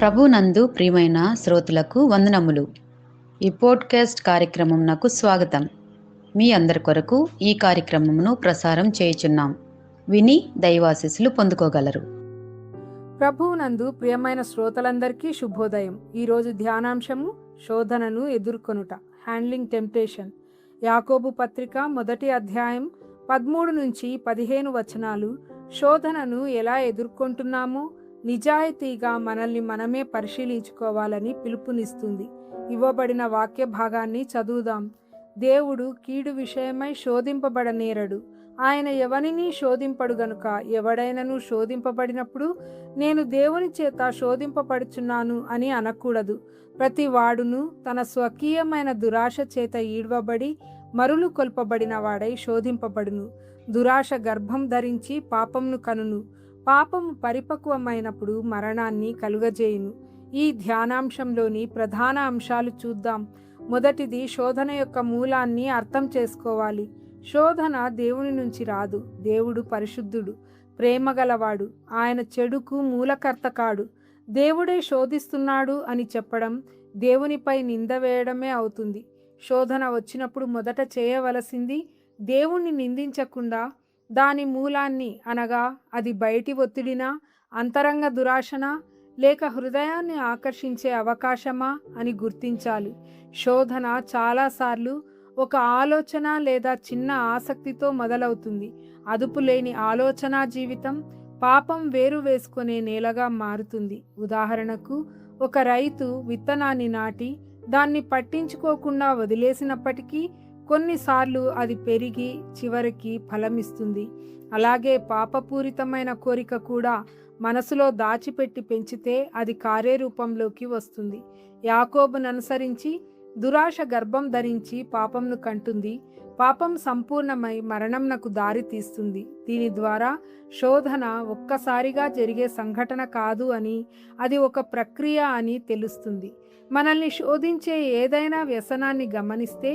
ప్రభునందు ప్రియమైన శ్రోతలకు వందనములు. ఈ పోడ్కాస్ట్ కార్యక్రమం నాకు స్వాగతం. మీ అందరి కొరకు ఈ కార్యక్రమమును ప్రసారం చేయుచున్నాం. విని దైవాశీస్సులు పొందుకోగలరు. ప్రభువునందు ప్రియమైన శ్రోతలందరికీ శుభోదయం. ఈరోజు ధ్యానాంశము శోధనను ఎదుర్కొనుట, హ్యాండ్లింగ్ టెంప్టేషన్. యాకోబు పత్రిక 1వ అధ్యాయం 13 నుంచి 15 వచనాలు శోధనను ఎలా ఎదుర్కొంటున్నామో నిజాయితీగా మనల్ని మనమే పరిశీలించుకోవాలని పిలుపునిస్తుంది. ఇవ్వబడిన వాక్య భాగాన్ని చదువుదాం. దేవుడు కీడు విషయమై శోధింపబడనేరడు. ఆయన ఎవనిని శోధింపడు గనుక ఎవడైనను శోధింపబడినప్పుడు నేను దేవుని చేత శోధింపబడుచున్నాను అని అనకూడదు. ప్రతి వాడును తన స్వకీయమైన దురాశ చేత ఈడ్వబడి మరులు కొల్పబడిన వాడై శోధింపబడును. దురాశ గర్భం ధరించి పాపంను కనును. పాపము పరిపక్వమైనప్పుడు మరణాన్ని కలుగజేయును. ఈ ధ్యానాంశంలోని ప్రధాన అంశాలు చూద్దాం. మొదటిది, శోధన యొక్క మూలాన్ని అర్థం చేసుకోవాలి. శోధన దేవుని నుంచి రాదు. దేవుడు పరిశుద్ధుడు, ప్రేమగలవాడు. ఆయన చెడుకు మూలకర్త కాడు. దేవుడే శోధిస్తున్నాడు అని చెప్పడం దేవునిపై నింద వేయడమే అవుతుంది. శోధన వచ్చినప్పుడు మొదట చేయవలసింది దేవుణ్ణి నిందించకుండా దాని మూలాన్ని, అనగా అది బయటి ఒత్తిడినా, అంతరంగ దురాశనా, లేక హృదయాన్ని ఆకర్షించే అవకాశమా అని గుర్తించాలి. శోధన చాలాసార్లు ఒక ఆలోచన లేదా చిన్న ఆసక్తితో మొదలవుతుంది. అదుపు లేని ఆలోచన జీవితం పాపం వేరు వేసుకునే నేలగా మారుతుంది. ఉదాహరణకు, ఒక రైతు విత్తనాన్ని నాటి దాన్ని పట్టించుకోకుండా వదిలేసినప్పటికీ కొన్నిసార్లు అది పెరిగి చివరికి ఫలమిస్తుంది. అలాగే పాపపూరితమైన కోరిక కూడా మనసులో దాచిపెట్టి పెంచితే అది కార్యరూపంలోకి వస్తుంది. యాకోబును అనుసరించి దురాశ గర్భం ధరించి పాపంను కంటుంది. పాపం సంపూర్ణమై మరణంనకు దారి తీస్తుంది. దీని ద్వారా శోధన ఒక్కసారిగా జరిగే సంఘటన కాదు అని, అది ఒక ప్రక్రియ అని తెలుస్తుంది. మనల్ని శోధించే ఏదైనా వ్యసనాన్ని గమనిస్తే,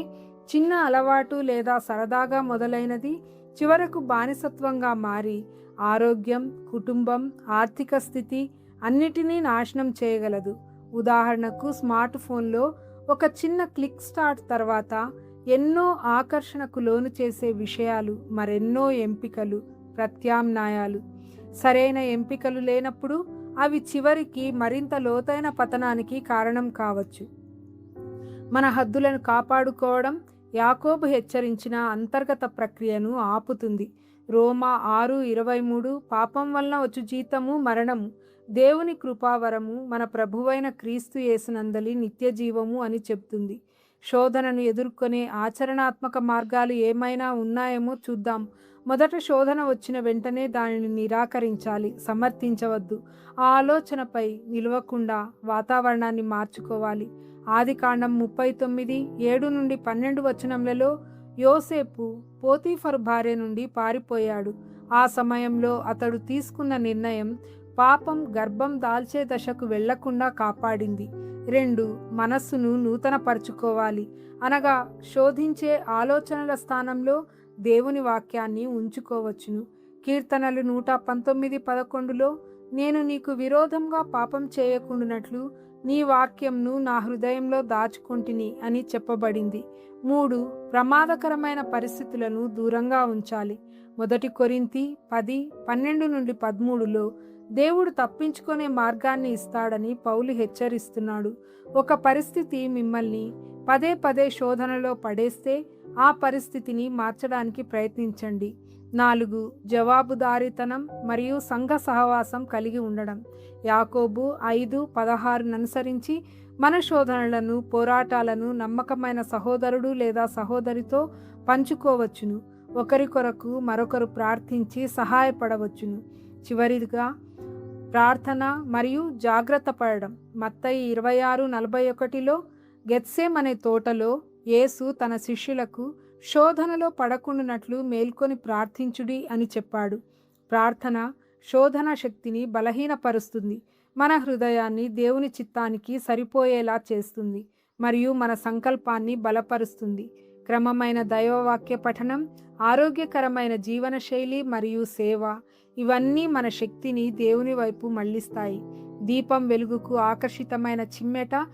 చిన్న అలవాటు లేదా సరదాగా మొదలైనది చివరకు బానిసత్వంగా మారి ఆరోగ్యం, కుటుంబం, ఆర్థిక స్థితి అన్నిటినీ నాశనం చేయగలదు. ఉదాహరణకు, స్మార్ట్ ఫోన్లో ఒక చిన్న క్లిక్ స్టార్ట్ తర్వాత ఎన్నో ఆకర్షణకు లోను చేసే విషయాలు, మరెన్నో ఎంపికలు, ప్రత్యామ్నాయాలు. సరైన ఎంపికలు లేనప్పుడు అవి చివరికి మరింత లోతైన పతనానికి కారణం కావచ్చు. మన హద్దులను కాపాడుకోవడం యాకోబు హెచ్చరించిన అంతర్గత ప్రక్రియను ఆపుతుంది. రోమా 6:23 పాపం వలన వచ్చు జీతము మరణము, దేవుని కృపావరము మన ప్రభువైన క్రీస్తు యేసునందలి నిత్య జీవము అని చెప్తుంది. శోధనను ఎదుర్కొనే ఆచరణాత్మక మార్గాలు ఏమైనా ఉన్నాయేమో చూద్దాం. మొదట శోధన వచ్చిన వెంటనే దానిని నిరాకరించాలి, సమర్థించవద్దు. ఆ ఆలోచనపై నిలవకుండా వాతావరణాన్ని మార్చుకోవాలి. ఆదికాండం 39:7-12 వచనములలో యోసేపు పోతీఫరు భార్య నుండి పారిపోయాడు. ఆ సమయంలో అతడు తీసుకున్న నిర్ణయం పాపం గర్భం దాల్చే దశకు వెళ్లకుండా కాపాడింది. 2, మనస్సును నూతనపరుచుకోవాలి. అనగా శోధించే ఆలోచనల స్థానంలో దేవుని వాక్యాన్ని ఉంచుకోవచ్చును. కీర్తనలు 119:11లో నేను నీకు విరోధంగా పాపం చేయకుండానట్లు నీ వాక్యంను నా హృదయంలో దాచుకొంటిని అని చెప్పబడింది. 3, ప్రమాదకరమైన పరిస్థితులను దూరంగా ఉంచాలి. 1 కొరింథీ 10:12-13లో దేవుడు తప్పించుకునే మార్గాన్ని ఇస్తాడని పౌలు హెచ్చరిస్తున్నాడు. ఒక పరిస్థితి మిమ్మల్ని పదే పదే శోధనలో పడేస్తే ఆ పరిస్థితిని మార్చడానికి ప్రయత్నించండి. 4, జవాబుదారీతనం మరియు సంఘ సహవాసం కలిగి ఉండడం. యాకోబు 5:16 అనుసరించి మన శోధనలను, పోరాటాలను నమ్మకమైన సహోదరుడు లేదా సహోదరితో పంచుకోవచ్చును. ఒకరి కొరకు మరొకరు ప్రార్థించి సహాయపడవచ్చును. చివరిగా ప్రార్థన మరియు జాగ్రత్త పడడం. మత్తయి 26:41లో గెత్సేమనే తోటలో యేసు తన శిష్యులకు శోధనలో పడకుండానట్లు మేల్కొని ప్రార్థించుడి అని చెప్పాడు. ప్రార్థన శోధన శక్తిని బలహీనపరుస్తుంది, మన హృదయాన్ని దేవుని చిత్తానికి సరిపోయేలా చేస్తుంది మరియు మన సంకల్పాన్ని బలపరుస్తుంది. క్రమమైన దైవవాక్య పఠనం, ఆరోగ్యకరమైన జీవనశైలి మరియు సేవ, ఇవన్నీ మన శక్తిని దేవుని వైపు మళ్లిస్తాయి. దీపం వెలుగుకు ఆకర్షితమైన చిమ్మెట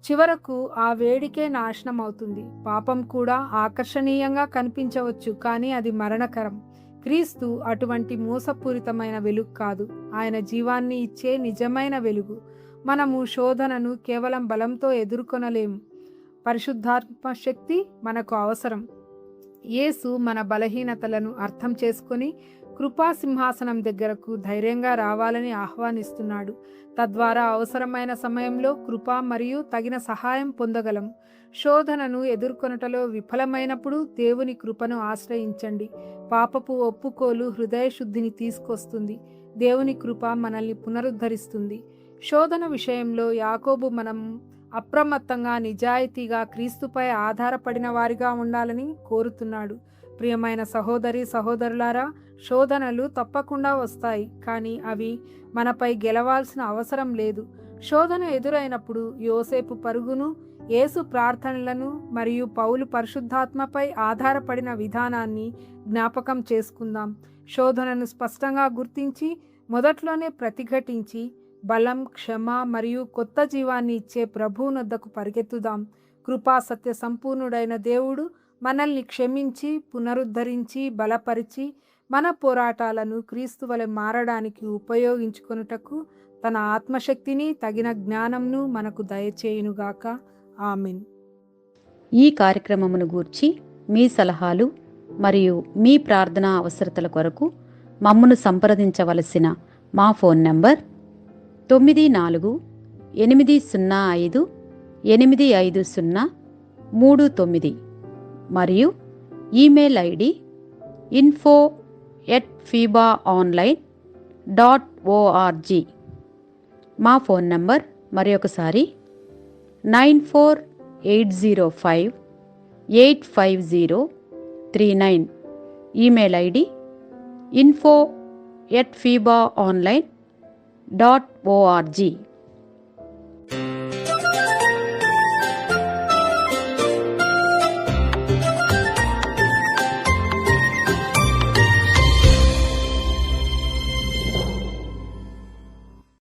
చివరకు ఆ వేడికే నాశనం అవుతుంది. పాపం కూడా ఆకర్షణీయంగా కనిపించవచ్చు, కానీ అది మరణకరం. క్రీస్తు అటువంటి మోసపూరితమైన వెలుగు కాదు. ఆయన జీవాన్ని ఇచ్చే నిజమైన వెలుగు. మనము శోధనను కేవలం బలంతో ఎదుర్కొనలేము. పరిశుద్ధాత్మ శక్తి మనకు అవసరం. యేసు మన బలహీనతలను అర్థం చేసుకొని కృపా సింహాసనం దగ్గరకు ధైర్యంగా రావాలని ఆహ్వానిస్తున్నాడు. తద్వారా అవసరమైన సమయంలో కృప మరియు తగిన సహాయం పొందగలం. శోధనను ఎదుర్కొనుటలో విఫలమైనప్పుడు దేవుని కృపను ఆశ్రయించండి. పాపపు ఒప్పుకోలు హృదయ శుద్ధిని తీసుకొస్తుంది. దేవుని కృప మనల్ని పునరుద్ధరిస్తుంది. శోధన విషయంలో యాకోబు మనం అప్రమత్తంగా, నిజాయితీగా, క్రీస్తుపై ఆధారపడిన వారిగా ఉండాలని కోరుతున్నాడు. ప్రియమైన సహోదరి సహోదరులారా, శోధనలు తప్పకుండా వస్తాయి, కానీ అవి మనపై గెలవాల్సిన అవసరం లేదు. శోధన ఎదురైనప్పుడు యోసేపు పరుగును, యేసు ప్రార్థనలను మరియు పౌలు పరిశుద్ధాత్మపై ఆధారపడిన విధానాన్ని జ్ఞాపకం చేసుకుందాం. శోధనను స్పష్టంగా గుర్తించి మొదట్లోనే ప్రతిఘటించి బలం, క్షమ మరియు కొత్త జీవాన్ని ఇచ్చే ప్రభువునొద్దకు పరిగెత్తుదాం. కృపా సత్య సంపూర్ణుడైన దేవుడు మనల్ని క్షమించి, పునరుద్ధరించి, బలపరిచి మన పోరాటాలను క్రీస్తు వలె మారడానికి ఉపయోగించుకొనుటకు తన ఆత్మశక్తిని, తగిన జ్ఞానంను మనకు దయచేయునుగాక. ఆమెన్. ఈ కార్యక్రమమును గూర్చి మీ సలహాలు మరియు మీ ప్రార్థనా అవసరతల కొరకు మమ్మను సంప్రదించవలసిన మా ఫోన్ నంబర్ 9485585039 మరియు ఈమెయిల్ ఐడి info@fibaonline.org. మా ఫోన్ నంబర్ మరొకసారి 9480585039. Email ID info@fibaonline.org.